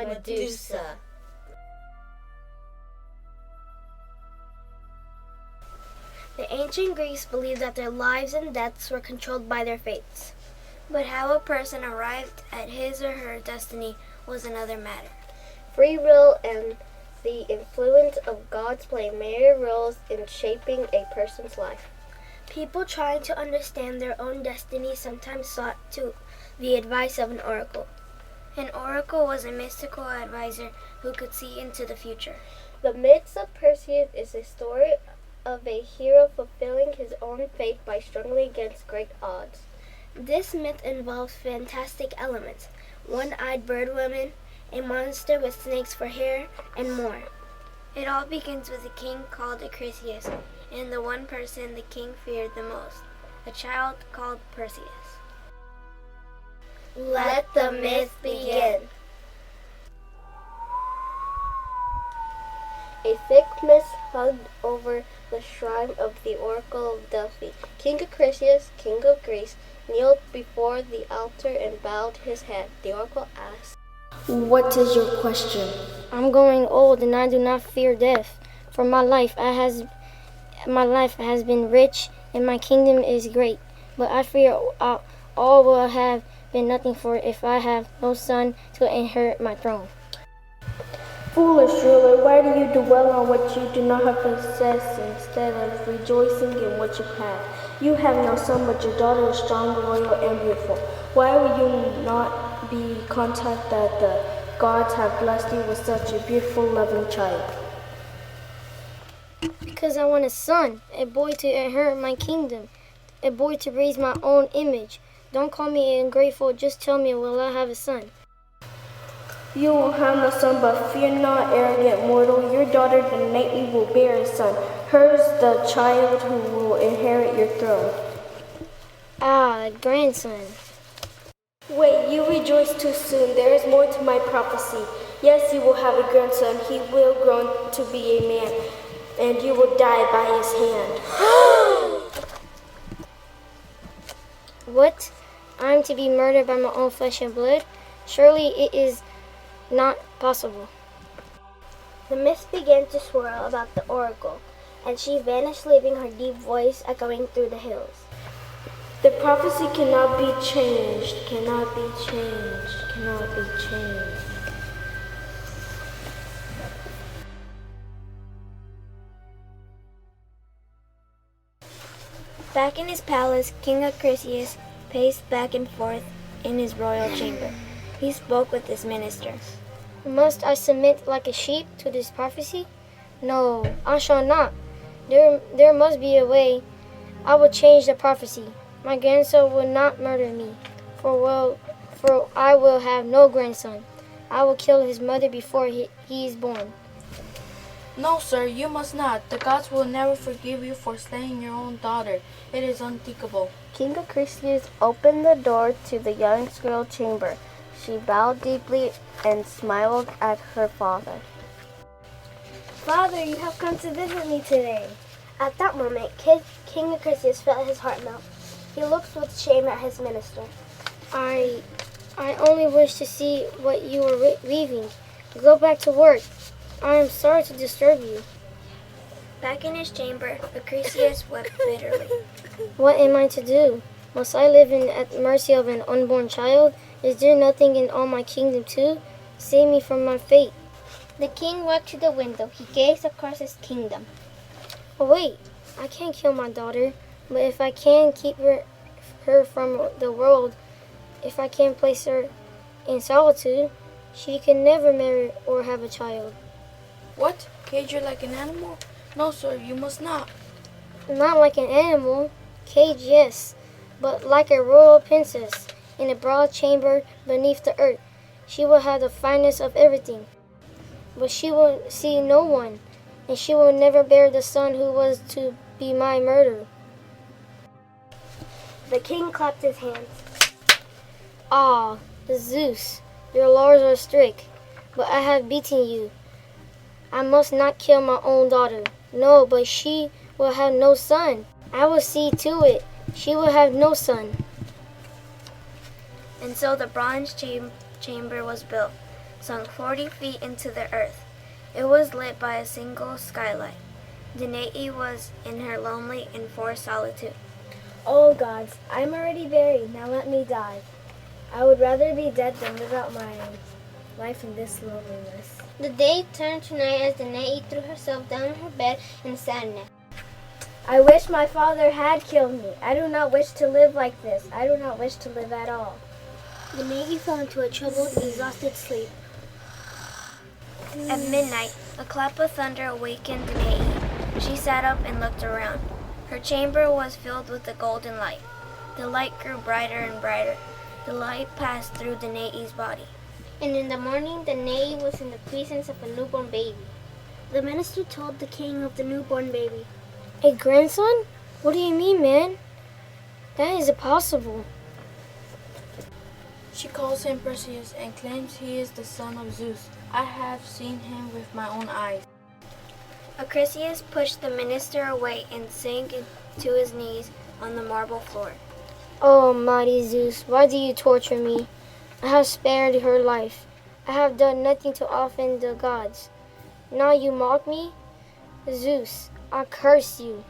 Medusa. The ancient Greeks believed that their lives and deaths were controlled by their fates. But how a person arrived at his or her destiny was another matter. Free will and the influence of gods play major roles in shaping a person's life. People trying to understand their own destiny sometimes sought the advice of an oracle. An oracle was a mystical advisor who could see into the future. The myth of Perseus is a story of a hero fulfilling his own fate by struggling against great odds. This myth involves fantastic elements: one-eyed bird women, a monster with snakes for hair, and more. It all begins with a king called Acrisius, and the one person the king feared the most, a child called Perseus. Let the myth begin. A thick mist hung over the shrine of the Oracle of Delphi. King Acrisius, king of Greece, kneeled before the altar and bowed his head. The oracle asked, "What is your question?" I'm growing old and I do not fear death, for my life has been rich and my kingdom is great. But I fear all will have been nothing for if I have no son to inherit my throne. Foolish ruler, why do you dwell on what you do not have possessed instead of rejoicing in what you have? You have no son, but your daughter is strong, royal, and beautiful. Why will you not be content that the gods have blessed you with such a beautiful, loving child? Because I want a son, a boy to inherit my kingdom, a boy to raise my own image. Don't call me ungrateful, just tell me, will I have a son? You will have no son, but fear not, arrogant mortal. Your daughter, the knightly, will bear a son. Hers the child who will inherit your throne. Ah, a grandson. Wait, you rejoice too soon. There is more to my prophecy. Yes, you will have a grandson. He will grow to be a man, and you will die by his hand. What? I am to be murdered by my own flesh and blood? Surely it is not possible. The mist began to swirl about the oracle, and she vanished, leaving her deep voice echoing through the hills. The prophecy cannot be changed, cannot be changed, cannot be changed. Back in his palace, King Acrisius paced back and forth in his royal chamber. He spoke with his ministers. Must I submit like a sheep to this prophecy? No, I shall not. There must be a way. I will change the prophecy. My grandson will not murder me, for I will have no grandson. I will kill his mother before he is born. No, sir, you must not. The gods will never forgive you for slaying your own daughter. It is unthinkable. King Acrisius opened the door to the young girl's chamber. She bowed deeply and smiled at her father. Father, you have come to visit me today. At that moment, King Acrisius felt his heart melt. He looked with shame at his minister. I only wish to see what you are weaving. Go back to work. I am sorry to disturb you. Back in his chamber, Acrisius wept bitterly. What am I to do? Must I live at the mercy of an unborn child? Is there nothing in all my kingdom too? Save me from my fate. The king walked to the window. He gazed across his kingdom. Oh, wait, I can't kill my daughter, but if I can keep her from the world, if I can place her in solitude, she can never marry or have a child. What? Cage her like an animal? No, sir, you must not. Not like an animal. Cage, yes, but like a royal princess in a broad chamber beneath the earth. She will have the finest of everything, but she will see no one, and she will never bear the son who was to be my murderer. The king clapped his hands. Ah, Zeus, your laws are strict, but I have beaten you. I must not kill my own daughter. No, but she will have no son. I will see to it. She will have no son. And so the bronze chamber was built. sunk 40 feet into the earth. It was lit by a single skylight. Danae was in her lonely and forced solitude. Oh gods, I'm already buried. Now let me die. I would rather be dead than live out my life in this loneliness. The day turned to night as Danae threw herself down on her bed in sadness. I wish my father had killed me. I do not wish to live like this. I do not wish to live at all. Danae fell into a troubled, exhausted sleep. At midnight, a clap of thunder awakened Danae. She sat up and looked around. Her chamber was filled with a golden light. The light grew brighter and brighter. The light passed through Danae's body. And in the morning, Danae was in the presence of a newborn baby. The minister told the king of the newborn baby. A grandson? What do you mean, man? That is impossible. She calls him Perseus and claims he is the son of Zeus. I have seen him with my own eyes. Acrisius pushed the minister away and sank to his knees on the marble floor. Oh, mighty Zeus, why do you torture me? I have spared her life. I have done nothing to offend the gods. Now you mock me? Zeus, I curse you.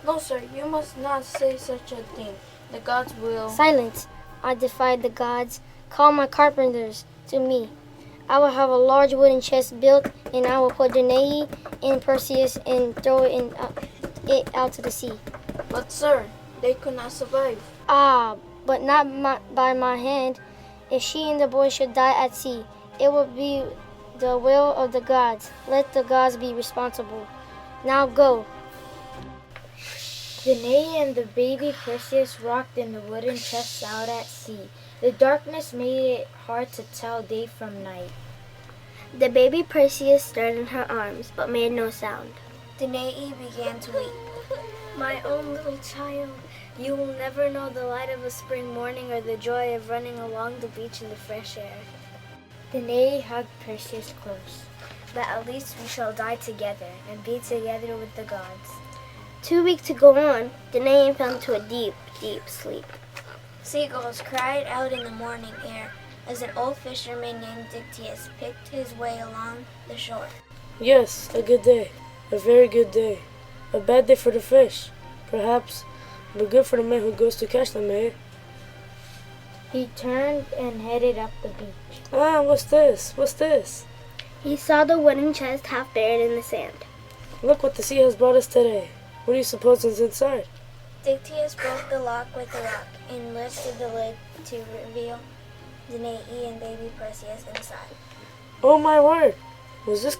No, sir, you must not say such a thing. The gods will... Silence. I defy the gods. Call my carpenters to me. I will have a large wooden chest built, and I will put Danae in Perseus and throw it out to the sea. But, sir, they could not survive. Ah, but not by my hand. If she and the boy should die at sea, it will be the will of the gods. Let the gods be responsible. Now go. Danae and the baby Perseus rocked in the wooden chest out at sea. The darkness made it hard to tell day from night. The baby Perseus stirred in her arms, but made no sound. Danae began to weep. My own little child, you will never know the light of a spring morning or the joy of running along the beach in the fresh air. Danae hugged Perseus close. But at least we shall die together and be together with the gods. 2 weeks to go on, Danae fell into a deep, deep sleep. Seagulls cried out in the morning air as an old fisherman named Dictys picked his way along the shore. Yes, a good day. A very good day. A bad day for the fish, perhaps, but good for the man who goes to catch them, eh? He turned and headed up the beach. Ah, what's this? What's this? He saw the wooden chest half buried in the sand. Look what the sea has brought us today. What do you suppose is inside? Dictys broke the lock with a rock and lifted the lid to reveal Danae and baby Perseus inside. Oh my word! Was this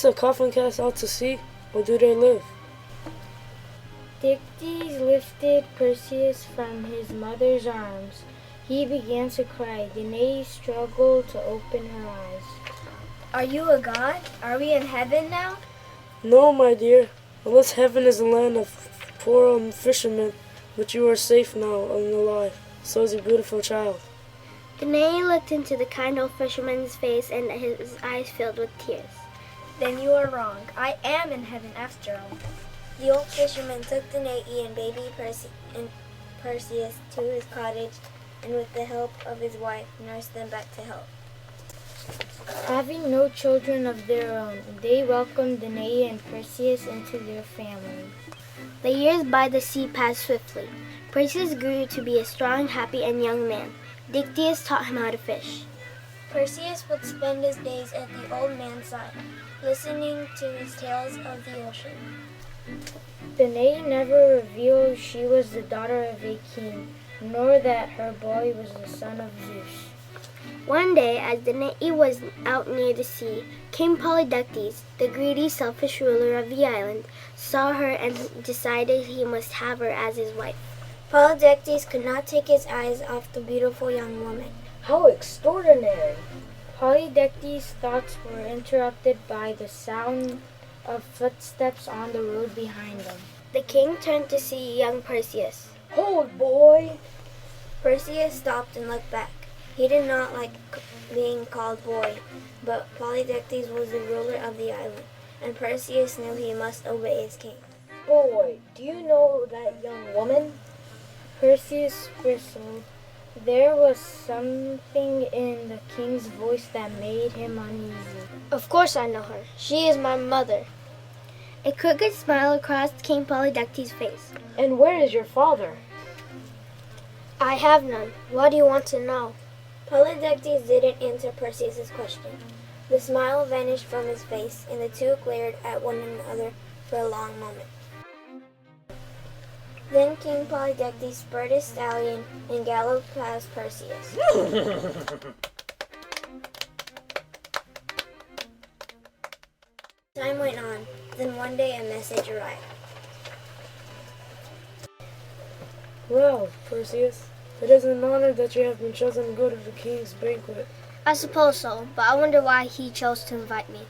a coffin cast out to sea, or do they live? Dictys lifted Perseus from his mother's arms. He began to cry. Danae struggled to open her eyes. Are you a god? Are we in heaven now? No, my dear. Unless heaven is the land of poor fishermen, but you are safe now and alive. So is your beautiful child. Danae looked into the kind old fisherman's face and his eyes filled with tears. Then you are wrong. I am in heaven after all. The old fisherman took Danae and baby Perseus to his cottage and with the help of his wife nursed them back to health. Having no children of their own, they welcomed Danae and Perseus into their family. The years by the sea passed swiftly. Perseus grew to be a strong, happy, and young man. Dictys taught him how to fish. Perseus would spend his days at the old man's side, listening to his tales of the ocean. Danae never revealed she was the daughter of a king, nor that her boy was the son of Zeus. One day, as Danae was out near the sea, King Polydectes, the greedy, selfish ruler of the island, saw her and decided he must have her as his wife. Polydectes could not take his eyes off the beautiful young woman. How extraordinary! Polydectes' thoughts were interrupted by the sound of footsteps on the road behind them. The king turned to see young Perseus. Hold, boy! Perseus stopped and looked back. He did not like being called boy, but Polydectes was the ruler of the island, and Perseus knew he must obey his king. Boy, do you know that young woman? Perseus bristled. There was something king's voice that made him uneasy. Of course I know her. She is my mother. A crooked smile crossed King Polydectes' face. And where is your father? I have none. What do you want to know? Polydectes didn't answer Perseus' question. The smile vanished from his face, and the two glared at one another for a long moment. Then King Polydectes spurred his stallion and galloped past Perseus. Time went on. Then one day a message arrived. Well, Perseus, it is an honor that you have been chosen to go to the king's banquet. I suppose so, but I wonder why he chose to invite me.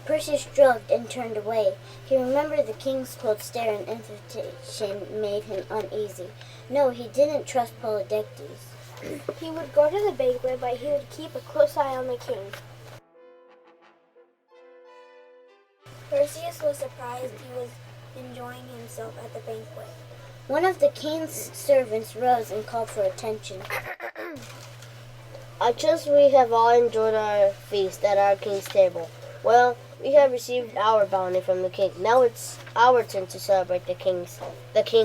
Perseus shrugged and turned away. He remembered the king's cold stare and invitation made him uneasy. No, he didn't trust Polydectes. He would go to the banquet, but he would keep a close eye on the king. Perseus was surprised he was enjoying himself at the banquet. One of the king's servants rose and called for attention. I trust we have all enjoyed our feast at our king's table. Well, we have received our bounty from the king. Now it's our turn to celebrate the king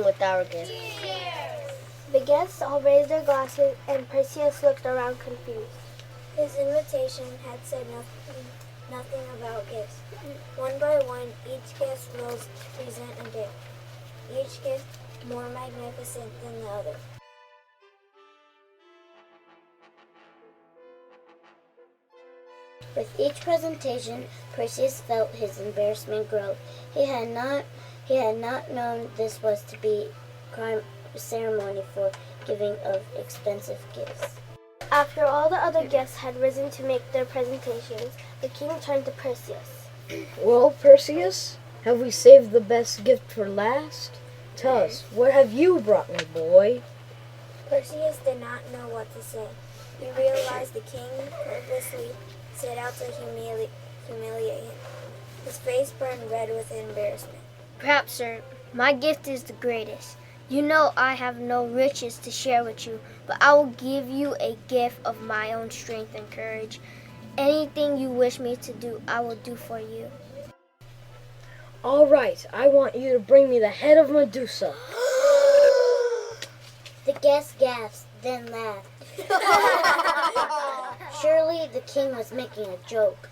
with our gifts. The guests all raised their glasses, and Perseus looked around confused. His invitation had said nothing about gifts. One by one, each guest rose to present a gift, each gift more magnificent than the other. With each presentation, Perseus felt his embarrassment grow. He had not known this was to be a ceremony for giving of expensive gifts. After all the other guests had risen to make their presentations, the king turned to Perseus. Well, Perseus, have we saved the best gift for last? Tell us, what have you brought me, boy? Perseus did not know what to say. He realized the king purposely set out to humiliate him. His face burned red with embarrassment. Perhaps, sir, my gift is the greatest. You know I have no riches to share with you, but I will give you a gift of my own strength and courage. Anything you wish me to do, I will do for you. All right, I want you to bring me the head of Medusa. The guest gasped, then laughed. Surely the king was making a joke.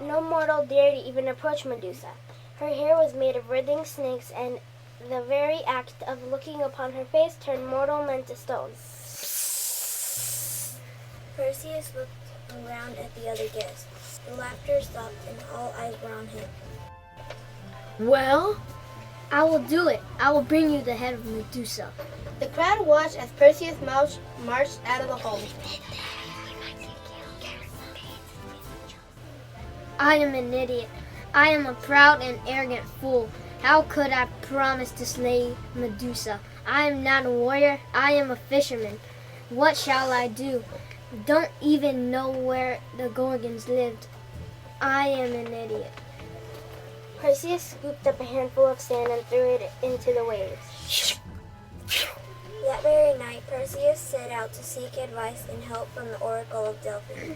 No mortal dared even approach Medusa. Her hair was made of writhing snakes, and the very act of looking upon her face turned mortal men to stone. Perseus looked around at the other guests. The laughter stopped, and all eyes were on him. Well, I will do it. I will bring you the head of Medusa. The crowd watched as Perseus marched out of the hall. I am an idiot. I am a proud and arrogant fool. How could I promise to slay Medusa? I am not a warrior. I am a fisherman. What shall I do? Don't even know where the Gorgons lived. I am an idiot. Perseus scooped up a handful of sand and threw it into the waves. That very night, Perseus set out to seek advice and help from the Oracle of Delphi.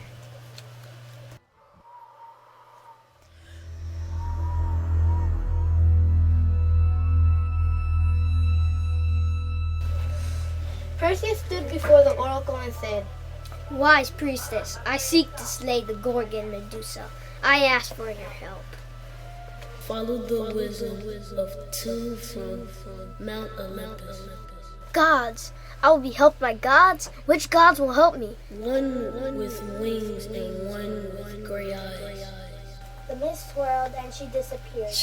Perseus stood before the oracle and said, Wise priestess, I seek to slay the Gorgon Medusa. I ask for your help. Follow the wisdom of two from Mount Olympus. Gods! I will be helped by gods? Which gods will help me? One with wings and one with gray eyes. The mist swirled and she disappeared.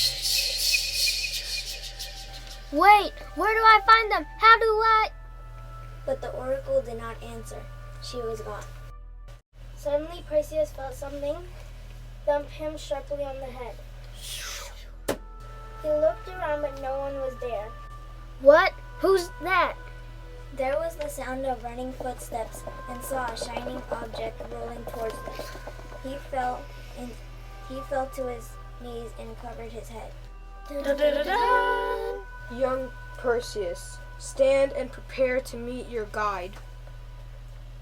Wait! Where do I find them? How do I... But the oracle did not answer. She was gone. Suddenly Perseus felt something thump him sharply on the head. He looked around, but no one was there. What? Who's that? There was the sound of running footsteps, and saw a shining object rolling towards them. He fell to his knees and covered his head. Young Perseus, stand and prepare to meet your guide.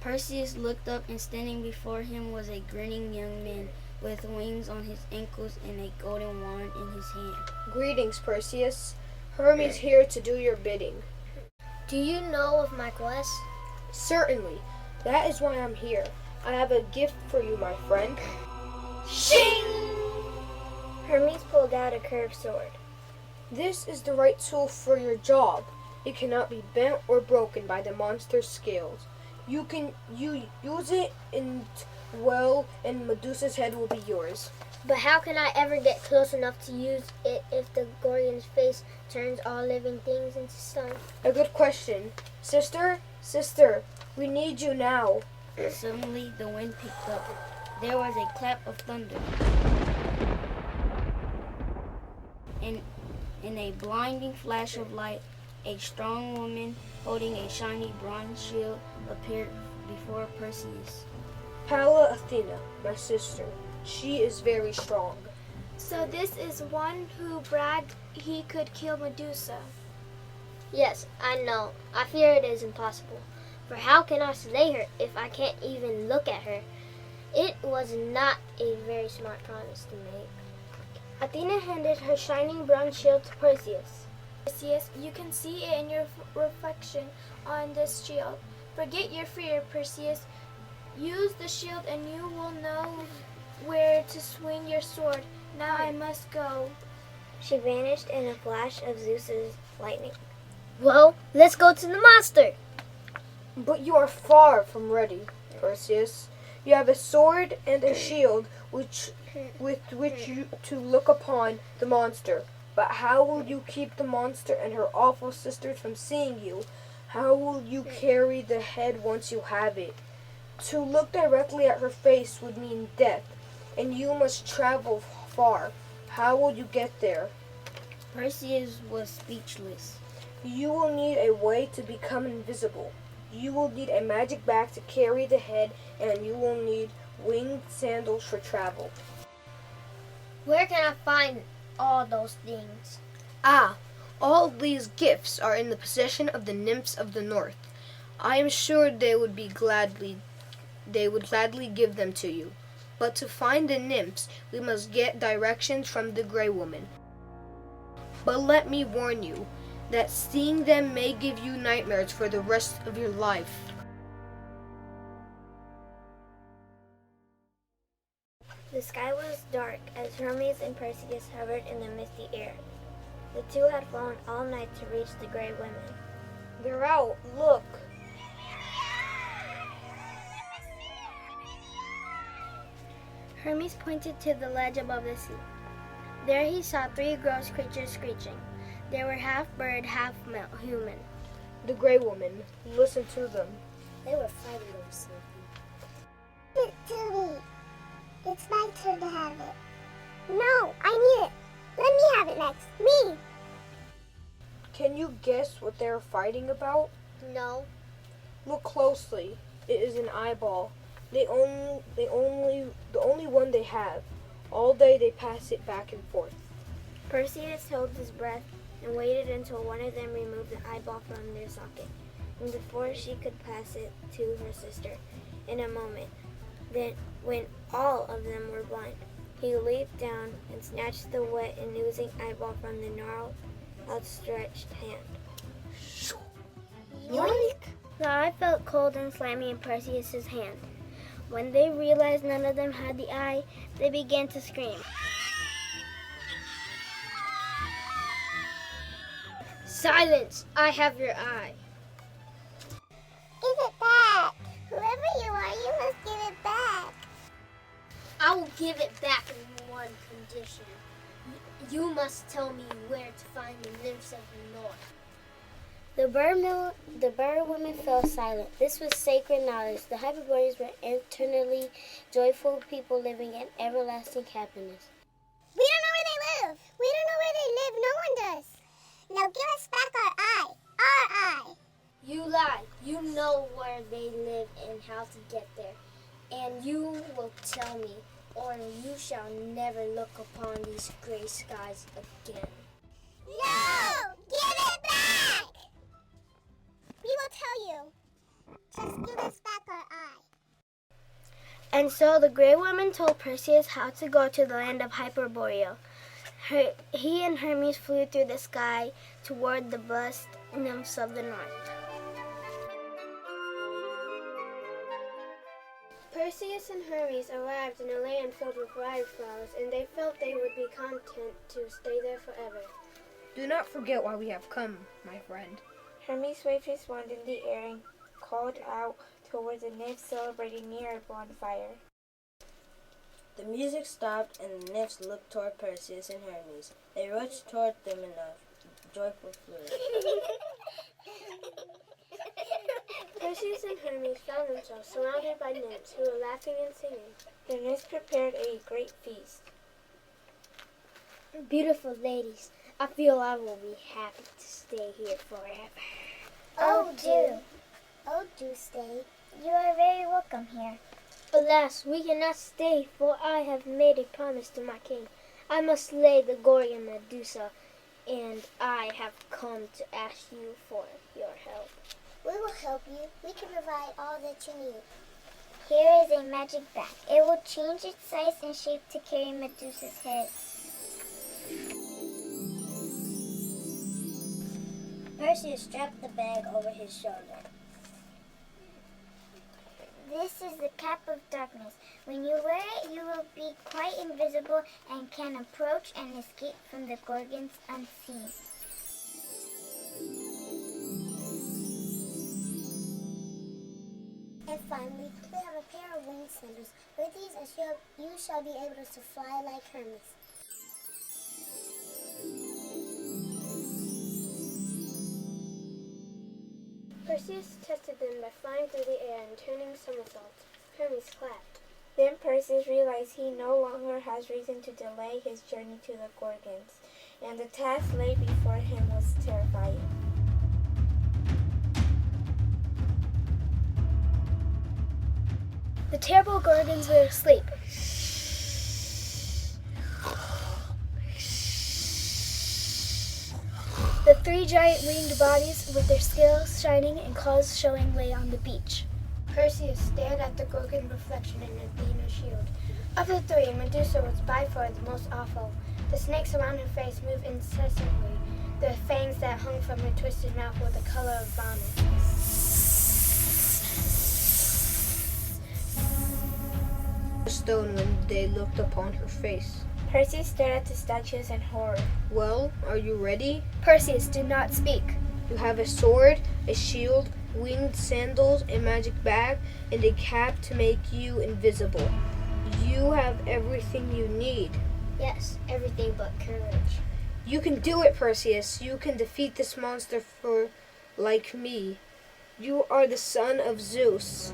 Perseus looked up, and standing before him was a grinning young man with wings on his ankles and a golden wand in his hand. Greetings, Perseus. Hermes here to do your bidding. Do you know of my quest? Certainly. That is why I'm here. I have a gift for you, my friend. Hermes pulled out a curved sword. This is the right tool for your job. It cannot be bent or broken by the monster's scales. You use it and Medusa's head will be yours. But how can I ever get close enough to use it if the Gorgon's face turns all living things into stone? A good question. Sister, we need you now. Suddenly, the wind picked up. There was a clap of thunder. And in a blinding flash of light, a strong woman holding a shiny bronze shield appeared before Perseus. Pallas Athena, my sister. She is very strong. So this is one who bragged he could kill Medusa. Yes, I know. I fear it is impossible. For how can I slay her if I can't even look at her? It was not a very smart promise to make. Athena handed her shining bronze shield to Perseus. Perseus, you can see it in your reflection on this shield. Forget your fear, Perseus. Use the shield and you will know where to swing your sword. Now I must go. She vanished in a flash of Zeus's lightning. Well, let's go to the monster. But you are far from ready, Perseus. You have a sword and a shield with which you to look upon the monster. But how will you keep the monster and her awful sisters from seeing you? How will you carry the head once you have it? To look directly at her face would mean death, and you must travel far. How will you get there? Perseus was speechless. You will need a way to become invisible. You will need a magic bag to carry the head, and you will need winged sandals for travel. Where can I find all those things? All these gifts are in the possession of the nymphs of the north. I am sure they would gladly give them to you. But to find the nymphs, we must get directions from the Grey Woman. But let me warn you that seeing them may give you nightmares for the rest of your life. The sky was dark as Hermes and Perseus hovered in the misty air. The two had flown all night to reach the Grey Women. They're out, look. Hermes pointed to the ledge above the sea. There he saw three gross creatures screeching. They were half bird, half human. The Grey Woman, listen to them. They were fighting over something. Give it to me. It's my turn to have it. No, I need it. Let me have it next. Me. Can you guess what they're fighting about? No. Look closely. It is an eyeball. The only one they have. All day they pass it back and forth. Perseus held his breath and waited until one of them removed the eyeball from their socket, and before she could pass it to her sister in a moment. Then, when all of them were blind, he leaped down and snatched the wet and oozing eyeball from the gnarled, outstretched hand. Yoink. The eye felt cold and slimy in Perseus's hand. When they realized none of them had the eye, they began to scream. Silence! I have your eye. Give it back. Whoever you are, you must give it back. I will give it back in one condition. You must tell me where to find the nymphs of the north. The bird women fell silent. This was sacred knowledge. The Hyperboreans were eternally joyful people living in everlasting happiness. We don't know where they live. We don't know where they live. No one does. Now give us back our eye. Our eye. You lie. You know where they live and how to get there. And you will tell me, or you shall never look upon these gray skies again. No! Give it back! We will tell you. Just give us back our eye. And so the Grey Woman told Perseus how to go to the land of Hyperborea. He and Hermes flew through the sky toward the blessed nymphs of the north. Perseus and Hermes arrived in a land filled with wildflowers, and they felt they would be content to stay there forever. Do not forget why we have come, my friend. Hermes waved his wand in the air and called out towards the nymphs celebrating near a bonfire. The music stopped, and the nymphs looked toward Perseus and Hermes. They rushed toward them in a joyful flood. Perseus and Hermes found themselves surrounded by nymphs who were laughing and singing. The nymphs prepared a great feast. Beautiful ladies, I feel I will be happy to stay here forever. Oh, do stay. You are very welcome here. Alas, we cannot stay, for I have made a promise to my king. I must slay the Gorgon Medusa, and I have come to ask you for your help. We will help you. We can provide all that you need. Here is a magic bag. It will change its size and shape to carry Medusa's head. Perseus strapped the bag over his shoulder. This is the cap of darkness. When you wear it, you will be quite invisible and can approach and escape from the Gorgons unseen. And finally, we have a pair of winged sandals. With these, you shall be able to fly like Hermes. Perseus tested them by flying through the air and turning somersaults. Hermes clapped. Then Perseus realized he no longer has reason to delay his journey to the Gorgons, and the task laid before him was terrifying. The terrible Gorgons were asleep. The three giant winged bodies with their scales shining and claws showing lay on the beach. Perseus stared at the Gorgon reflection in Athena's shield. Of the three, Medusa was by far the most awful. The snakes around her face moved incessantly. The fangs that hung from her twisted mouth were the color of vomit. Stone when they looked upon her face. Perseus stared at the statues in horror. Well, are you ready? Perseus did not speak. You have a sword, a shield, winged sandals, a magic bag, and a cap to make you invisible. You have everything you need. Yes, everything but courage. You can do it, Perseus. You can defeat this monster like me. You are the son of Zeus.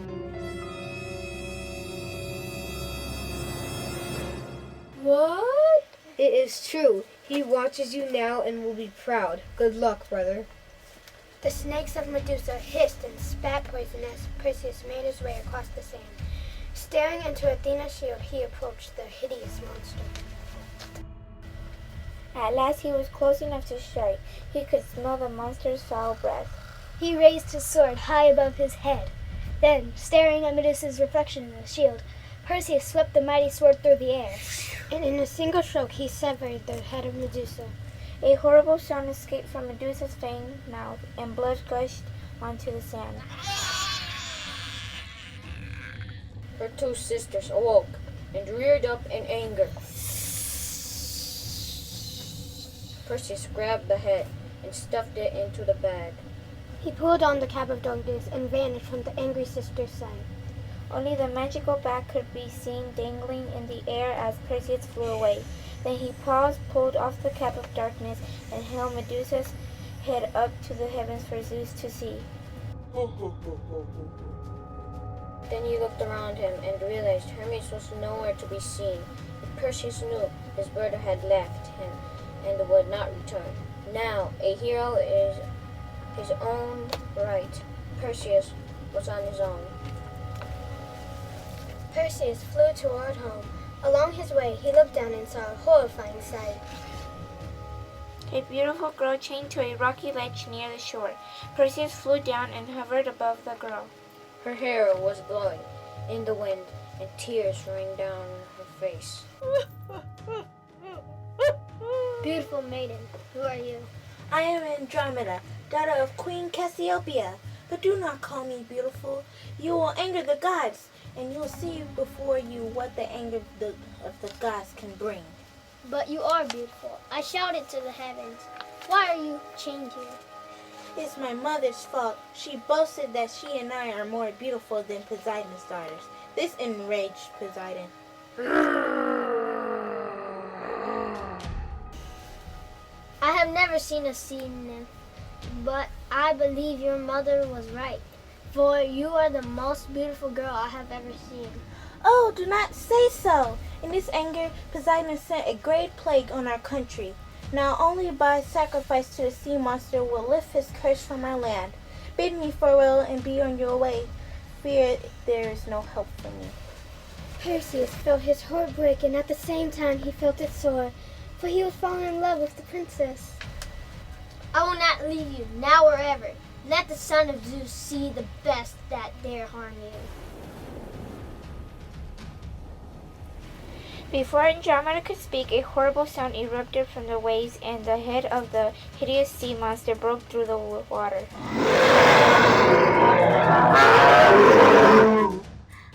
What? It is true. He watches you now and will be proud. Good luck, brother. The snakes of Medusa hissed and spat poison as Perseus made his way across the sand. Staring into Athena's shield, he approached the hideous monster. At last he was close enough to strike. He could smell the monster's foul breath. He raised his sword high above his head. Then, staring at Medusa's reflection in the shield, Perseus swept the mighty sword through the air, and in a single stroke he severed the head of Medusa. A horrible sound escaped from Medusa's fanged mouth, and blood gushed onto the sand. Her two sisters awoke and reared up in anger. Perseus grabbed the head and stuffed it into the bag. He pulled on the cap of darkness and vanished from the angry sister's sight. Only the magical bag could be seen dangling in the air as Perseus flew away. Then he paused, pulled off the cap of darkness, and held Medusa's head up to the heavens for Zeus to see. Then he looked around him and realized Hermes was nowhere to be seen. But Perseus knew his brother had left him and would not return. Now, a hero is his own right. Perseus was on his own. Perseus flew toward home. Along his way, he looked down and saw a horrifying sight. A beautiful girl chained to a rocky ledge near the shore. Perseus flew down and hovered above the girl. Her hair was glowing, in the wind, and tears rained down her face. Beautiful maiden, who are you? I am Andromeda, daughter of Queen Cassiopeia. But do not call me beautiful. You will anger the gods, and you will see before you what the anger of the gods can bring. But you are beautiful. I shouted to the heavens. Why are you chained here? It's my mother's fault. She boasted that she and I are more beautiful than Poseidon's daughters. This enraged Poseidon. I have never seen a sea nymph, but I believe your mother was right, for you are the most beautiful girl I have ever seen. Oh, do not say so. In this anger, Poseidon sent a great plague on our country. Now only by sacrifice to the sea monster will lift his curse from our land. Bid me farewell and be on your way. Fear there is no help for me. Perseus felt his heart break, and at the same time he felt it soar, for he was falling in love with the princess. I will not leave you, now or ever. Let the son of Zeus see the best that dare harm you. Before Andromeda could speak, a horrible sound erupted from the waves, and the head of the hideous sea monster broke through the water.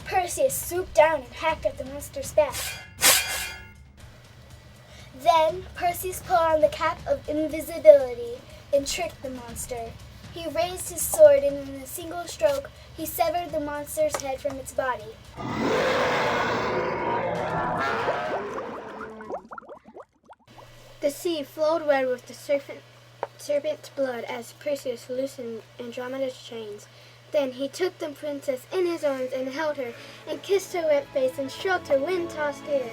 Perseus swooped down and hacked at the monster's back. Then Perseus put on the cap of invisibility and tricked the monster. He raised his sword, and in a single stroke, he severed the monster's head from its body. The sea flowed red with the serpent's blood as Perseus loosened Andromeda's chains. Then he took the princess in his arms and held her, and kissed her wet face and stroked her wind-tossed hair.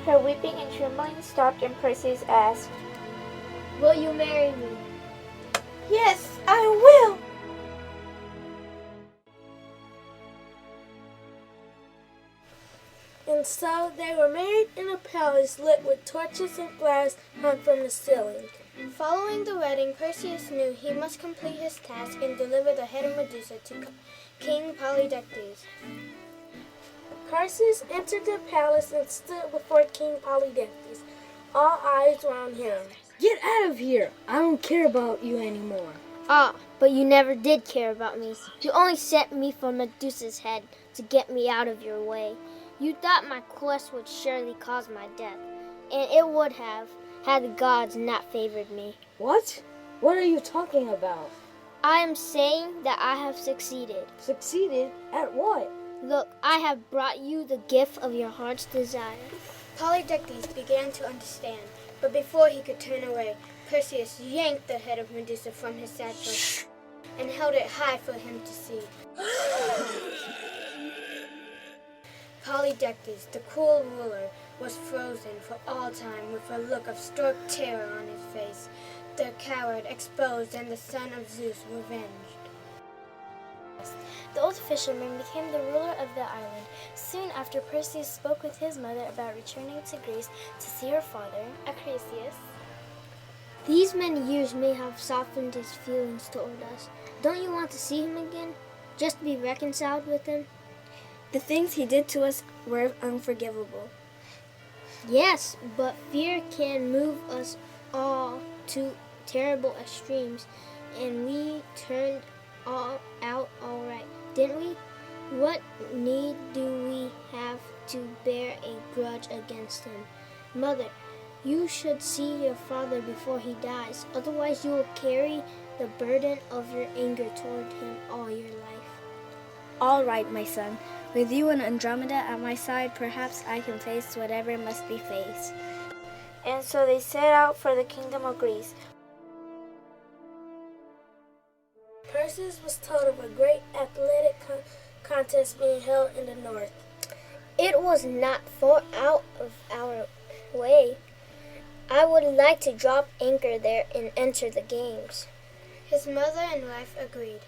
Her weeping and trembling stopped, and Perseus asked, Will you marry me? Yes, I will. And so they were married in a palace lit with torches and flowers hung from the ceiling. Following the wedding, Perseus knew he must complete his task and deliver the head of Medusa to King Polydectes. Perseus entered the palace and stood before King Polydectes. All eyes were on him. Get out of here! I don't care about you anymore. Ah, but you never did care about me. You only sent me for Medusa's head to get me out of your way. You thought my quest would surely cause my death, and it would have, had the gods not favored me. What? What are you talking about? I am saying that I have succeeded. Succeeded? At what? Look, I have brought you the gift of your heart's desire. Polydectes began to understand, but before he could turn away, Perseus yanked the head of Medusa from his satchel and held it high for him to see. Polydectes, the cruel ruler, was frozen for all time with a look of stark terror on his face, the coward exposed and the son of Zeus revenged. The old fisherman became the ruler of the island. Soon after, Perseus spoke with his mother about returning to Greece to see her father, Acrisius. These many years may have softened his feelings toward us. Don't you want to see him again? Just to be reconciled with him? The things he did to us were unforgivable. Yes, but fear can move us all to terrible extremes, and we turned out all right, didn't we? What need do we have to bear a grudge against him? Mother, you should see your father before he dies, otherwise you will carry the burden of your anger toward him all your life. All right, my son. With you and Andromeda at my side, perhaps I can face whatever must be faced. And so they set out for the kingdom of Greece. Perseus was told of a great athletic contest being held in the north. It was not far out of our way. I would like to drop anchor there and enter the games. His mother and wife agreed.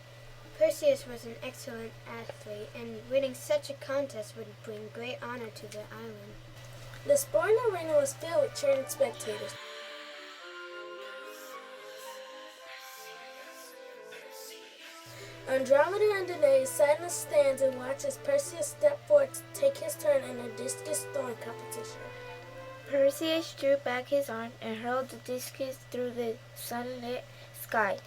Perseus was an excellent athlete, and winning such a contest would bring great honor to the island. The sporting arena was filled with cheering spectators. Andromeda and Danae sat in the stands and watched as Perseus stepped forward to take his turn in a discus throwing competition. Perseus drew back his arm and hurled the discus through the sunlit sky.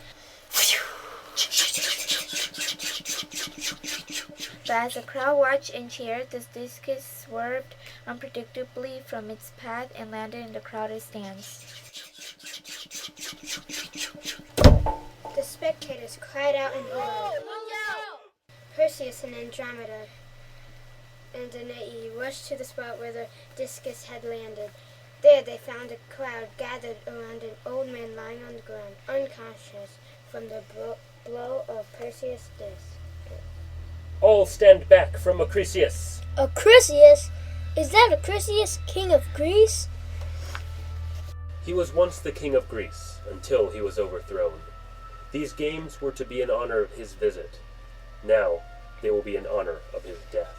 But as the crowd watched and cheered, the discus swerved unpredictably from its path and landed in the crowded stands. The spectators cried out in horror. Perseus and Andromeda and Danae rushed to the spot where the discus had landed. There they found a crowd gathered around an old man lying on the ground, unconscious from the blow of Perseus' disc. All stand back from Acrisius. Acrisius? Is that Acrisius, king of Greece? He was once the king of Greece, until he was overthrown. These games were to be in honor of his visit. Now, they will be in honor of his death.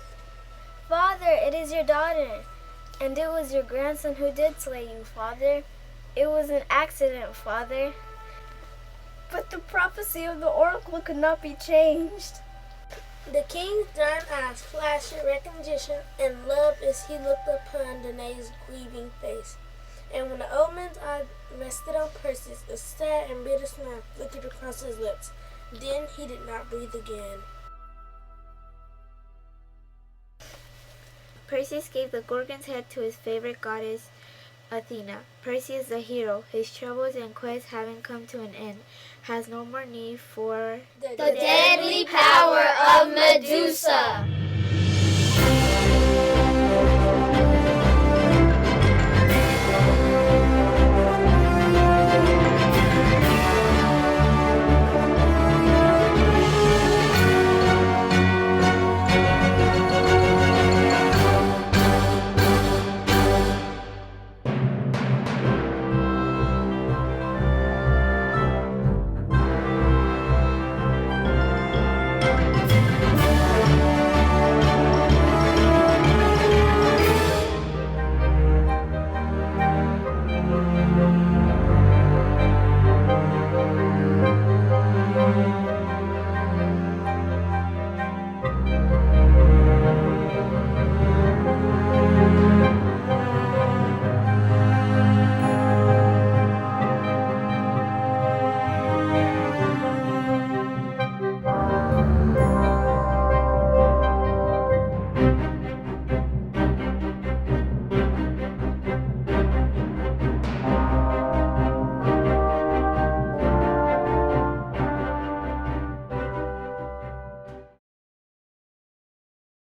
Father, it is your daughter. And it was your grandson who did slay you, Father. It was an accident, Father. But the prophecy of the oracle could not be changed. The king's dark eyes flashed with recognition and love as he looked upon Danae's grieving face. And when the old man's eye rested on Perseus, a sad and bitter smile flickered across his lips. Then he did not breathe again. Perseus gave the Gorgon's head to his favorite goddess, Athena. Perseus, the hero, his troubles and quests having come to an end, has no more need for The deadly power of Medusa.